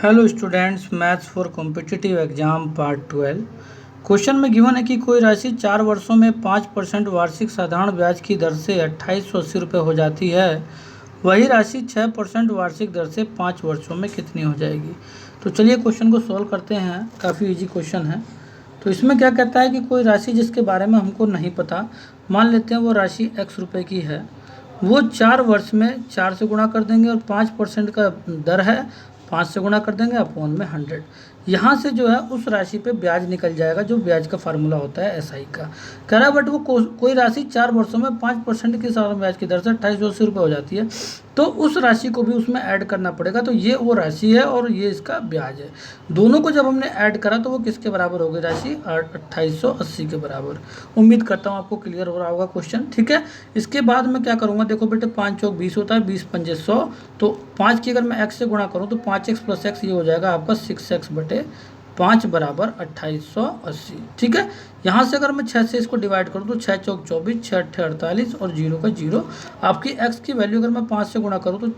Hello students, maths for competitive exam part 12। Question में given है कि कोई राशि 4 वर्षों में 5% वार्षिक साधारण ब्याज की दर से 2880 रुपये हो जाती है। वही राशि 6% वार्षिक दर से 5 वर्षों में कितनी हो जाएगी। तो चलिए क्वेश्चन को सॉल्व करते हैं। काफ़ी इजी क्वेश्चन है। तो इसमें क्या कहता है कि कोई राशि जिसके बारे में हमको नहीं पता, मान लेते हैं वो राशि x रुपये की है। वो 4 वर्ष में 4 से गुणा कर देंगे और 5% का दर है, 5 से गुणा कर देंगे अपॉन में 100। यहाँ से जो है उस राशि पे ब्याज निकल जाएगा, जो ब्याज का फार्मूला होता है SI का। कह रहा है बट वो कोई राशि 4 वर्षों में 5% की साधारण ब्याज की दर से 2880 रुपये हो जाती है, तो उस राशि को भी उसमें ऐड करना पड़ेगा। तो ये वो राशि है और ये इसका ब्याज है। दोनों को जब हमने ऐड करा तो वो किसके बराबर हो गई राशि? 2880 के बराबर। उम्मीद करता हूँ आपको क्लियर हो रहा होगा क्वेश्चन। ठीक है, इसके बाद मैं क्या करूँगा, देखो बेटे 5 चौक 20 होता है, 20 पंजे 100। तो 5 की अगर मैं x से गुणा करूँ तो 5x + x ये हो जाएगा आपका 6x/5 बराबर 2880। ठीक है, यहाँ से अगर मैं 6 से इसको डिवाइड करूँ तो 6 चौक 24, 6 अट्ठे 48 और 0 का 0। आपकी x की वैल्यू अगर मैं 5 से गुणा करूँ तो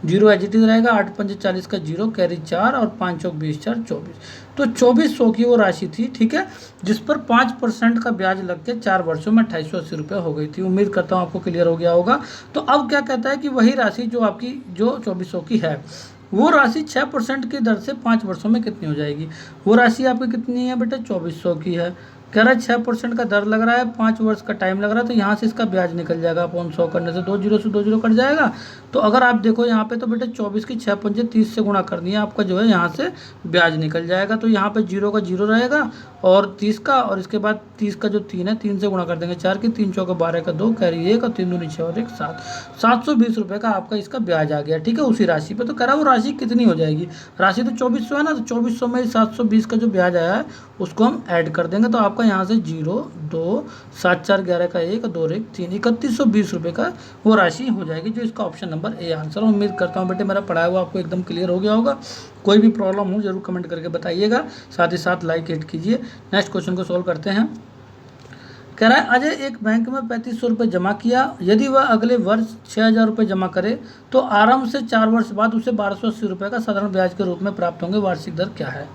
0 एज इट इज रहेगा, 8 पंजे 40 का 0, कैरी 4 और 5 चौक 20, 4 24। तो 2400 की वो राशि थी। ठीक है, जिस पर 5% का ब्याज लग के 4 वर्षों में 2880 रुपये हो गई थी। उम्मीद करता हूँ आपको क्लियर हो गया होगा। तो अब क्या कहता है कि वही राशि जो आपकी जो 2400 की है, वो राशि 6% की दर से 5 वर्षों में कितनी हो जाएगी। वो राशि आपकी कितनी है बेटा? 2400 की है। कह रहा है 6% का दर लग रहा है, 5 वर्ष का टाइम लग रहा है, तो यहाँ से इसका ब्याज निकल जाएगा। अपॉन 100 करने से 2 जीरो से 2 जीरो कट जाएगा। तो अगर आप देखो यहाँ पे तो बेटे 24 की 6 पंजे 30 से गुणा करनी है, आपका जो है यहाँ से ब्याज निकल जाएगा। तो यहाँ पे 0 का 0 रहेगा और 30 का, और इसके बाद 30 का जो 3 है 3 से गुणा कर देंगे 4 की, 3 चौका 12 का 2, कैरी 1 और 3 दूनी 6 और 1 7। 720 रुपये का आपका इसका ब्याज आ गया। ठीक है, उसी राशि पे। तो कह रहा है वो राशि कितनी हो जाएगी। राशि तो 2400 है ना, तो 2400 में 720 का जो ब्याज आया है उसको हम ऐड कर देंगे। तो आपका यहाँ से 0 2 7 4 11 का 1 2 1 3 3120 रुपये का वो राशि हो जाएगी, जो इसका ऑप्शन नंबर ए आंसर। उम्मीद करता हूँ बेटे मेरा पढ़ाया हुआ आपको एकदम क्लियर हो गया होगा। कोई भी प्रॉब्लम हो जरूर कमेंट करके बताइएगा, साथ ही साथ लाइक हिट कीजिए। नेक्स्ट क्वेश्चन को सॉल्व करते हैं। कह रहा है अजय एक बैंक में 3500 रुपये जमा किया। यदि वह अगले वर्ष 6000 रुपये जमा करे तो आरंभ से 4 वर्ष बाद उसे 1280 रुपये का साधारण ब्याज के रूप में प्राप्त होंगे। वार्षिक दर क्या है?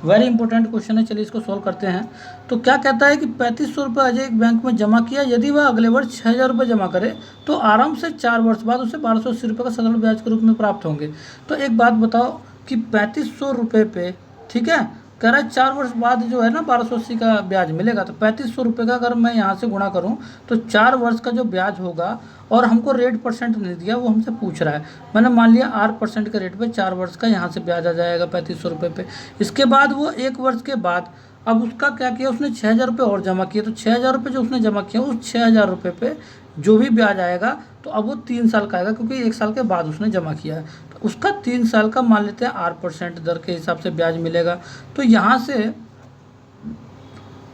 वेरी इंपॉर्टेंट क्वेश्चन है, चलिए इसको सॉल्व करते हैं। तो क्या कहता है कि 3500 रुपये अजय एक बैंक में जमा किया। यदि वह अगले वर्ष 6000 रुपये जमा करे तो आरंभ से 4 वर्ष बाद उसे 1280 रुपये का साधारण ब्याज के रूप में प्राप्त होंगे। तो एक बात बताओ कि 3500 रुपये पे, ठीक है, कह रहा है 4 वर्ष बाद जो है ना 1280 का ब्याज मिलेगा। तो 3500 रुपये का अगर मैं यहाँ से गुणा करूँ तो 4 वर्ष का जो ब्याज होगा, और हमको रेट परसेंट नहीं दिया, वो हमसे पूछ रहा है। मैंने मान लिया 8% के रेट पे 4 वर्ष का यहाँ से ब्याज आ जाएगा 3500 रुपये पे। इसके बाद वो 1 वर्ष के बाद अब उसका क्या किया, उसने 6000 रुपये और जमा किए। तो 6000 रुपये जो उसने जमा किया, उस 6000 रुपये पे जो भी ब्याज आएगा तो अब वो 3 साल का आएगा, क्योंकि 1 साल के बाद उसने जमा किया है। तो उसका 3 साल का मान लेते हैं 8% दर के हिसाब से ब्याज मिलेगा। तो यहाँ से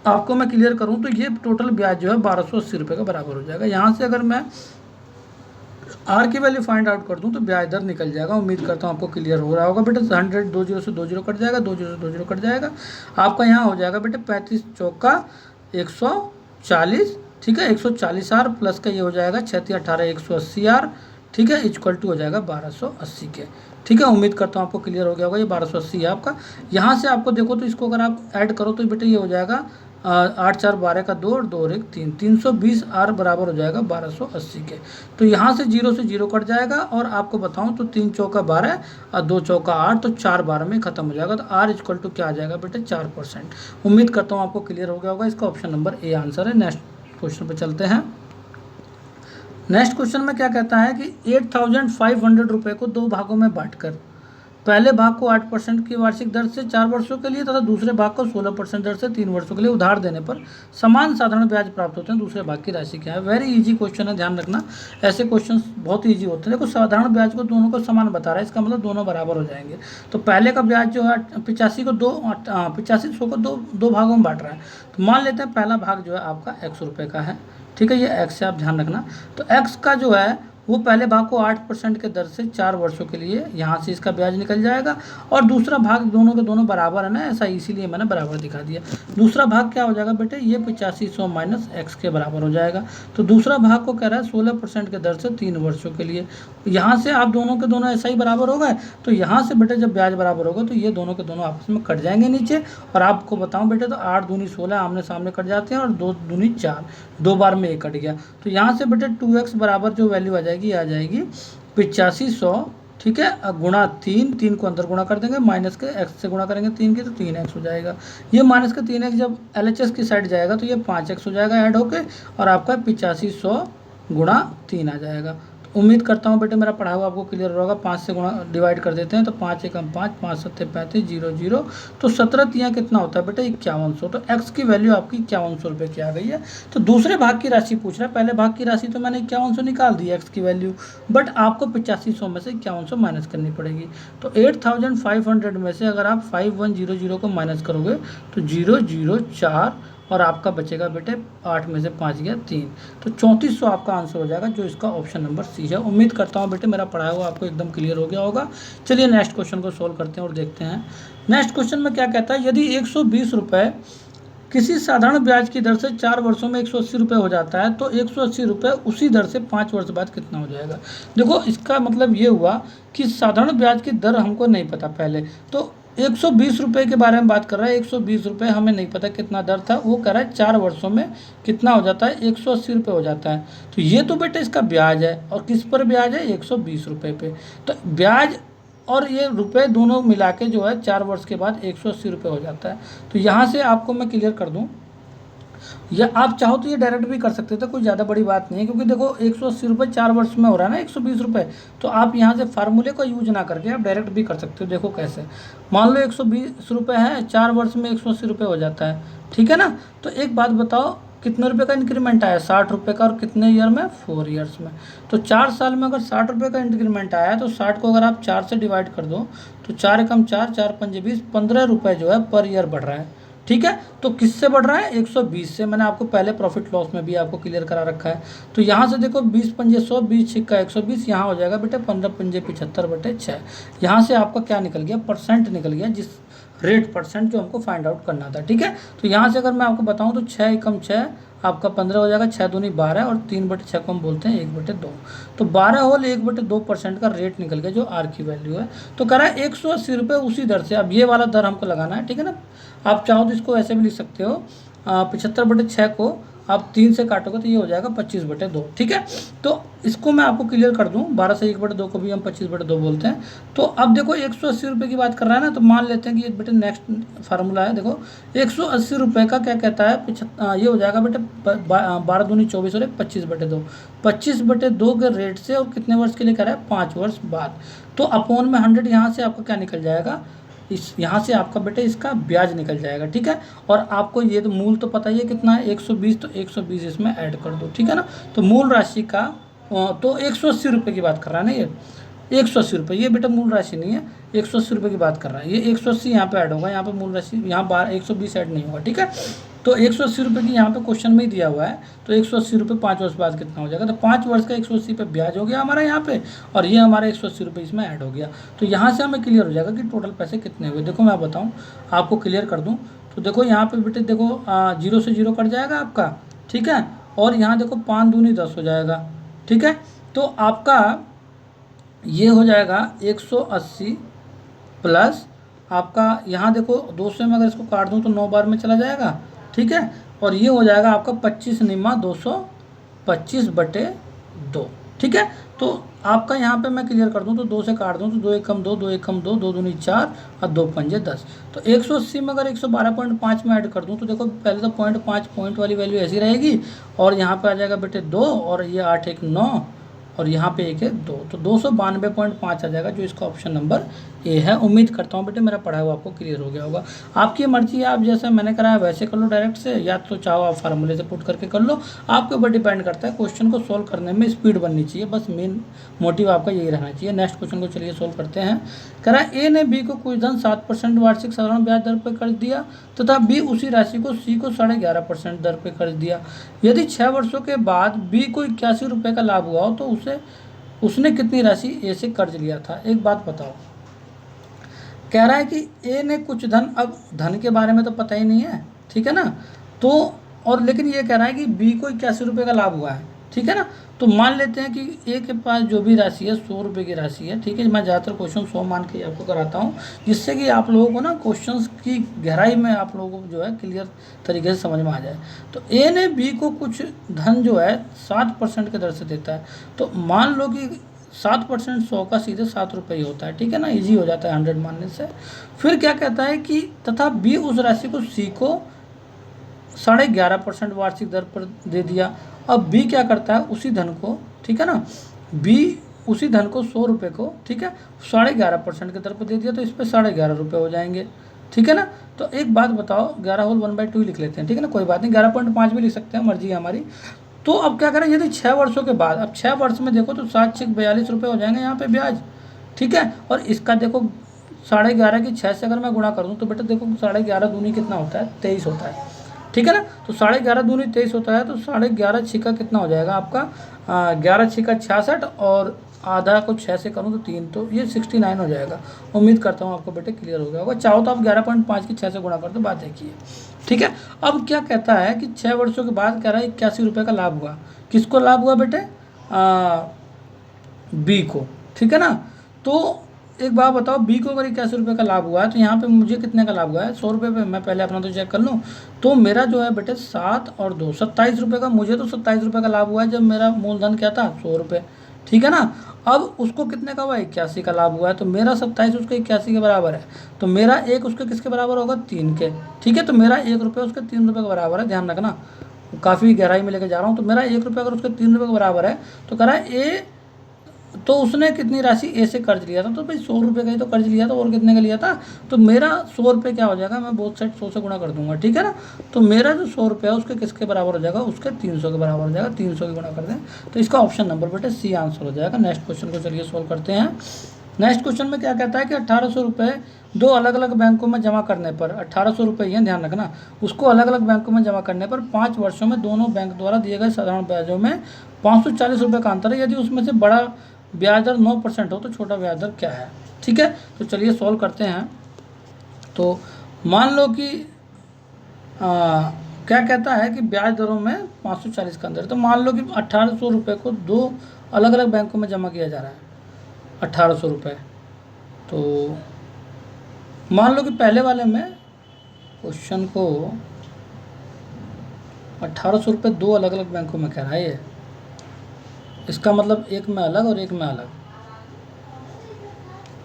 आपको मैं क्लियर करूँ तो ये टोटल ब्याज जो है 1280 रुपये का बराबर हो जाएगा। यहाँ से अगर मैं आर की वैल्यू फाइंड आउट कर दूं तो ब्याज दर निकल जाएगा। उम्मीद करता हूं आपको क्लियर हो रहा होगा बेटे। 100 2 जीरो से 2 जीरो कट जाएगा, 2 जीरो से 2 जीरो कट जाएगा। आपका यहाँ हो जाएगा बेटे 35 चौका 140। ठीक है, 140 आर प्लस का ये हो जाएगा 36 18 180 आर। ठीक है, इक्वल टू हो जाएगा 1280 के। ठीक है, उम्मीद करता हूँ आपको क्लियर हो गया होगा। ये 1280 है आपका। यहाँ से आपको देखो तो इसको अगर आप ऐड करो तो बेटे ये हो जाएगा 8 4 12 का 2 और 2 और 1 3, 320 आर बराबर हो जाएगा 1280 के। तो यहाँ से 0 से 0 कट जाएगा, और आपको बताऊँ तो 3 चौका 12 और 2 चौका 8, तो 4 12 में खत्म हो जाएगा। तो आर इक्वल टू क्या आ जाएगा बेटे? 4%। उम्मीद करता हूँ आपको क्लियर हो गया होगा। इसका ऑप्शन नंबर ए आंसर है। नेक्स्ट क्वेश्चन पर चलते हैं। नेक्स्ट क्वेश्चन में क्या कहता है कि 8500 रुपये को 2 भागों में बांटकर पहले भाग को 8% की वार्षिक दर से 4 वर्षों के लिए तथा दूसरे भाग को 16% दर से 3 वर्षों के लिए उधार देने पर समान साधारण ब्याज प्राप्त होते हैं। दूसरे भाग की राशि क्या है? वेरी इजी क्वेश्चन है, ध्यान रखना। ऐसे क्वेश्चन बहुत इजी होते हैं। देखो साधारण ब्याज को दोनों को समान बता रहा है, इसका मतलब दोनों बराबर हो जाएंगे। तो पहले का ब्याज जो है 8500 को दो भागों में बांट रहा है। तो मान लेते हैं पहला भाग जो है आपका x रुपये का है। ठीक है, ये x है, आप ध्यान रखना। तो x का जो है वो पहले भाग को 8% के दर से 4 वर्षों के लिए यहाँ से इसका ब्याज निकल जाएगा, और दूसरा भाग दोनों के दोनों बराबर है ना, ऐसा इसीलिए मैंने बराबर दिखा दिया। दूसरा भाग क्या हो जाएगा बेटे, ये 8500 माइनस एक्स के बराबर हो जाएगा। तो दूसरा भाग को कह रहा है 16% के दर से 3 वर्षों के लिए। यहाँ से आप दोनों के दोनों ऐसा ही बराबर हो गए, तो यहाँ से बेटे जब ब्याज बराबर होगा तो ये दोनों के दोनों आपस में कट जाएंगे नीचे। और आपको बताऊं बेटे, तो 8 दूनी 16 आमने सामने कट जाते हैं, और 2 दूनी 4, 2 बार में 1 कट गया। तो यहाँ से बेटे 2x बराबर जो वैल्यू आ जाएगी 8500, ठीक है, गुणा 3 को अंदर गुणा कर देंगे, माइनस के x से गुणा करेंगे 3 की, तो 3x हो जाएगा। ये माइनस के 3x जब LHS की साइड जाएगा तो ये 5x हो जाएगा ऐड होके, और आपका 8500 गुणा 3 आ जाएगा। उम्मीद करता हूँ बेटे मेरा पढ़ा हुआ आपको क्लियर होगा। 5 से गुणा डिवाइड कर देते हैं, तो 5 एकम 5, 5 सत्ते 35, 0 0, तो 17 तियाँ कितना होता है बेटे 5100। तो x की वैल्यू आपकी 5100 रुपये की आ गई है। तो दूसरे भाग की राशि पूछ रहा है, पहले भाग की राशि तो मैंने 5100 निकाल दी x की वैल्यू, बट आपको 8500 में से 5100 माइनस करनी पड़ेगी। तो 8500 में से अगर आप 5100 को माइनस करोगे तो 004, और आपका बचेगा बेटे 8 में से 5 गया 3, तो 3400 आपका आंसर हो जाएगा, जो इसका ऑप्शन नंबर सी है। उम्मीद करता हूँ बेटे मेरा पढ़ाया हुआ आपको एकदम क्लियर हो गया होगा। चलिए नेक्स्ट क्वेश्चन को सोल्व करते हैं और देखते हैं नेक्स्ट क्वेश्चन में क्या कहता है। यदि 120 रुपये किसी साधारण ब्याज की दर से 4 वर्षों में 180 रुपये हो जाता है, तो 180 रुपये उसी दर से 5 वर्ष बाद कितना हो जाएगा। देखो इसका मतलब ये हुआ कि साधारण ब्याज की दर हमको नहीं पता पहले, तो 120 रुपये के बारे में बात कर रहा है। 120 रुपये हमें नहीं पता कितना दर था, वो कह रहा है 4 वर्षों में कितना हो जाता है, 180 रुपये हो जाता है। तो ये तो बेटे इसका ब्याज है, और किस पर ब्याज है, 120 रुपये पे। तो ब्याज और ये रुपए दोनों मिला के जो है 4 वर्ष के बाद 180 रुपये हो जाता है। तो यहाँ से आपको मैं क्लियर कर दूँ, या आप चाहो तो ये डायरेक्ट भी कर सकते थे, कोई ज़्यादा बड़ी बात नहीं है, क्योंकि देखो 180 रुपये 4 वर्ष में हो रहा है ना 120 रुपये, तो आप यहाँ से फार्मूले को यूज ना करके आप डायरेक्ट भी कर सकते हो। देखो कैसे, मान लो 120 रुपये है, 4 वर्ष में 180 रुपये हो जाता है, ठीक है ना। तो एक बात बताओ, कितने रुपये का इंक्रीमेंट आया, 60 रुपये का, और कितने ईयर में, 4 ईयर्स में। तो 4 साल में अगर 60 रुपये का इंक्रीमेंट आया है, तो 60 को अगर आप 4 से डिवाइड कर दो, तो 4 एकम 4, 4 पंजे 20, 15 रुपये जो है पर ईयर बढ़ रहा है, ठीक है। तो किससे बढ़ रहा है, 120 से। मैंने आपको पहले प्रॉफिट लॉस में भी आपको क्लियर करा रखा है। तो यहाँ से देखो 20 पंजे 100, 20 छिक्का 120, यहाँ हो जाएगा बेटे 15 पंजे 75/6। यहाँ से आपका क्या निकल गया, परसेंट निकल गया, जिस रेट परसेंट जो हमको फाइंड आउट करना था, ठीक है। तो यहाँ से अगर मैं आपको बताऊँ तो 6 एकम 6 आपका 15 हो जाएगा, 6 दूनी 12, और 3/6 को हम बोलते हैं 1/2। तो 12 होल 1/2% का रेट निकल गया, जो आर की वैल्यू है। तो कह रहा है 180 रुपये उसी दर से। अब ये वाला दर हमको लगाना है, ठीक है ना। आप चाहो तो इसको ऐसे भी लिख सकते हो, 75/6 को आप 3 से काटोगे तो ये हो जाएगा 25/2, ठीक है। तो इसको मैं आपको क्लियर कर दूं, 12 से 1/2 को भी हम 25/2 बोलते हैं। तो अब देखो 180 रुपये की बात कर रहा है ना, तो मान लेते हैं कि ये बेटे नेक्स्ट फार्मूला है। देखो 180 रुपये का क्या कहता है, ये हो जाएगा बेटे 12 दूनी 24 और 25/2, 25/2 के रेट से, और कितने वर्ष के लिए कह रहा है, 5 वर्ष बाद। तो अपॉन में 100, यहाँ से आपका क्या निकल जाएगा, इस यहाँ से आपका बेटे इसका ब्याज निकल जाएगा, ठीक है। और आपको ये तो मूल तो पता ही है कितना है, 120, तो 120 इसमें ऐड कर दो, ठीक है ना। तो मूल राशि का तो 180 रुपये की बात कर रहा है ना, ये 180 रुपये, ये बेटा मूल राशि नहीं है, 180 रुपये की बात कर रहा है। ये 180 यहाँ पे ऐड होगा, यहाँ पे मूल राशि, यहाँ 120 ऐड नहीं होगा, ठीक है। तो 180 रुपये की यहाँ पे क्वेश्चन में ही दिया हुआ है। तो 180 रुपये 5 वर्ष बाद कितना हो जाएगा, तो 5 वर्ष का 180 पे ब्याज हो गया हमारा यहाँ पे, और ये हमारा 180 रुपये इसमें ऐड हो गया। तो यहाँ से हमें क्लियर हो जाएगा कि टोटल पैसे कितने हुए। देखो मैं बताऊँ आपको, क्लियर कर दूँ, तो देखो यहाँ पे बेटे देखो 0 से 0 कट जाएगा आपका, ठीक है। और यहाँ देखो 5 दूनी 10 हो जाएगा, ठीक है। तो आपका ये हो जाएगा 180 प्लस आपका, यहाँ देखो 200 में अगर इसको काट दूँ तो 9 बार में चला जाएगा, ठीक है। और ये हो जाएगा आपका 25 निमा 225/2, ठीक है। तो आपका यहाँ पे मैं क्लियर कर दूँ तो 2 से काट दूँ तो 2 एकम 2, 2 एकम 2, 2 दूनी 4 और 2 पंजे 10। तो 180 में अगर 112.5 में ऐड कर दूँ तो देखो पहले तो 0.5 पॉइंट वाली वैल्यू ऐसी रहेगी, और यहाँ पे आ जाएगा बेटे 2, और ये 8 1 9, और यहाँ पे 1 है 2, तो 292.5 आ जाएगा, जो इसका ऑप्शन नंबर ए है। उम्मीद करता हूँ बेटे मेरा पढ़ा हुआ आपको क्लियर हो गया होगा। आपकी मर्जी है, आप जैसे मैंने कराया वैसे कर लो डायरेक्ट से, या तो चाहो आप फार्मूले से पुट करके कर लो, आपके ऊपर डिपेंड करता है। क्वेश्चन को सोल्व करने में स्पीड बननी चाहिए, बस मेन मोटिव आपका यही रहना चाहिए। नेक्स्ट क्वेश्चन को चलिए सोल्व करते हैं। कह रहा है ए ने बी को कुछ धन 7% वार्षिक साधारण ब्याज दर पर कर्ज दिया, तथा बी उसी राशि को सी को 11.5% दर पर कर्ज दिया। यदि 6 वर्षों के बाद बी को 81 रुपये का लाभ हुआ हो, तो उसे उसने कितनी राशि ए से कर्ज लिया था। एक बात बताओ, कह रहा है कि ए ने कुछ धन, अब धन के बारे में तो पता ही नहीं है, ठीक है ना, तो और लेकिन ये कह रहा है कि बी को 81 रुपये का लाभ हुआ है, ठीक है ना। तो मान लेते हैं कि ए के पास जो भी राशि है 100 रुपये की राशि है, ठीक है। मैं ज़्यादातर क्वेश्चन 100 मान के आपको कराता हूँ, जिससे कि आप लोगों को ना क्वेश्चंस की गहराई में आप लोगों को जो है क्लियर तरीके से समझ में आ जाए। तो ए ने बी को कुछ धन जो है 7% के दर से देता है। तो मान लो कि 7% 100 का सीधे 7 रुपये ही होता है, ठीक है ना, इजी हो जाता है 100 मानने से। फिर क्या कहता है कि तथा बी उस राशि को सी को 11.5% वार्षिक दर पर दे दिया। अब बी क्या करता है, उसी धन को, ठीक है ना, बी उसी धन को 100 रुपये को, ठीक है, 11.5% के दर पर दे दिया, तो इस पर 11.5 रुपये हो जाएंगे, ठीक है ना। तो एक बात बताओ, 11 होल 1/2 लिख लेते हैं, ठीक है ना, कोई बात नहीं, 11.5 भी लिख सकते हैं, मर्जी है हमारी। तो अब क्या करें, यदि 6 वर्षों के बाद, अब 6 वर्ष में देखो तो 7×6 = 42 रुपये हो जाएंगे यहाँ पे ब्याज, ठीक है। और इसका देखो 11.5 की 6 से अगर मैं गुणा कर दूँ तो बेटा देखो 11.5 दूनी कितना होता है, 23 होता है, ठीक है ना। तो 11.5 दूनी 23 होता है, तो 11.5 छिका कितना हो जाएगा आपका, 11 छिका 66, और आधा को 6 से करूँ तो 3, तो ये 69 हो जाएगा। उम्मीद करता हूँ आपको बेटे क्लियर हो गया होगा। चाहो तो आप 11.5 की 6 से गुणा कर दो, बात देखिए, ठीक है। अब क्या कहता है कि 6 वर्षों के बाद कह रहा है 81 रुपये का लाभ हुआ। किसको लाभ हुआ बेटे, बी को, ठीक है ना। तो एक बात बताओ, बी को अगर 81 रुपये का लाभ हुआ है तो यहाँ पे मुझे कितने का लाभ हुआ है, 100 रुपये पे। मैं पहले अपना तो चेक कर लूँ, तो मेरा जो है बेटे 7 और 2 27 रुपये का, मुझे तो 27 रुपये का लाभ हुआ है जब मेरा मूलधन क्या था 100 रुपये, ठीक है ना। अब उसको कितने का हुआ, 81 का लाभ हुआ है, तो मेरा 27 उसके 81 के बराबर है, तो मेरा एक उसके किसके बराबर होगा, 3 के, ठीक है। तो मेरा 1 रुपये उसके 3 रुपये के बराबर है, ध्यान रखना, काफ़ी गहराई में लेके जा रहा हूँ। तो मेरा 1 रुपये अगर उसके 3 रुपये के बराबर है, तो कह रहा है ए, तो उसने कितनी राशि ए से कर्ज लिया था, तो भाई 100 रुपये का ही तो कर्ज लिया था, और कितने का लिया था, तो मेरा 100 रुपये क्या हो जाएगा, मैं बोथ साइड 100 से गुणा कर दूंगा, ठीक है ना। तो मेरा जो 100 रुपये है उसके किसके बराबर हो जाएगा, उसके 300 के बराबर हो जाएगा, 300 की गुणा कर दें, तो इसका ऑप्शन नंबर बेटे सी आंसर हो जाएगा। नेक्स्ट क्वेश्चन को चलिए सोल्व करते हैं। नेक्स्ट क्वेश्चन में क्या कहता है कि 1800 रुपये दो अलग अलग बैंकों में जमा करने पर, 1800 रुपये ही ध्यान रखना, उसको अलग अलग बैंकों में जमा करने पर 5 वर्षों में दोनों बैंक द्वारा दिए गए साधारण ब्याजों में 540 रुपये का अंतर है। यदि उसमें से बड़ा ब्याज दर 9% हो तो छोटा ब्याज दर क्या है, ठीक है। तो चलिए सॉल्व करते हैं। तो मान लो कि क्या कहता है कि ब्याज दरों में 540 का अंतर है। तो मान लो कि 1800 रुपये को दो अलग अलग बैंकों में जमा किया जा रहा है, 1800 रुपये। तो मान लो कि पहले वाले में क्वेश्चन को 1800 रुपये दो अलग अलग बैंकों में कह रहा है ये, इसका मतलब एक में अलग और एक में अलग।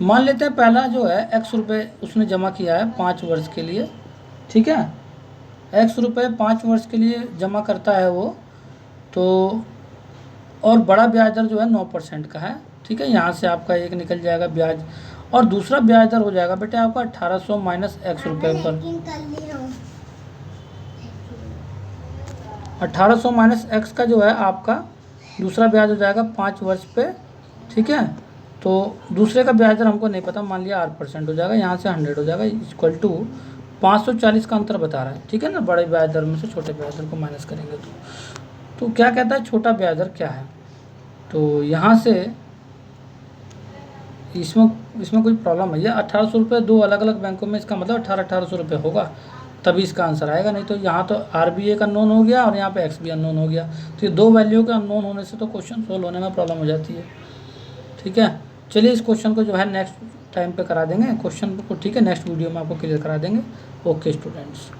मान लेते हैं पहला जो है x रुपये उसने जमा किया है 5 वर्ष के लिए, ठीक है, x रुपये 5 वर्ष के लिए जमा करता है वो, तो और बड़ा ब्याज दर जो है 9% का है, ठीक है। यहाँ से आपका एक निकल जाएगा ब्याज, और दूसरा ब्याज दर हो जाएगा बेटे आपका 1800 माइनस x रुपये पर, 1800 माइनस x का जो है आपका दूसरा ब्याज हो जाएगा 5 वर्ष पे, ठीक है। तो दूसरे का ब्याज दर हमको नहीं पता, मान लिया 8% हो जाएगा, यहाँ से 100 हो जाएगा, इक्वल टू 540 का अंतर बता रहा है, ठीक है ना। बड़े ब्याज दर में से छोटे ब्याज दर को माइनस करेंगे तो क्या कहता है छोटा ब्याज दर क्या है। तो यहाँ से इसमें कोई प्रॉब्लम है, ये 1800 रुपये दो अलग अलग बैंकों में, इसका मतलब 1800 रुपये होगा, तभी इसका आंसर आएगा। नहीं तो यहाँ तो आर बी एक अननोन हो गया और यहाँ पे एक्स भी अननोन हो गया, तो ये दो वैल्यू के अननोन होने से तो क्वेश्चन सोल्व होने में प्रॉब्लम हो जाती है, ठीक है। चलिए इस क्वेश्चन को जो है नेक्स्ट टाइम पे करा देंगे क्वेश्चन को, ठीक है, नेक्स्ट वीडियो में आपको क्लियर करा देंगे। Okay students.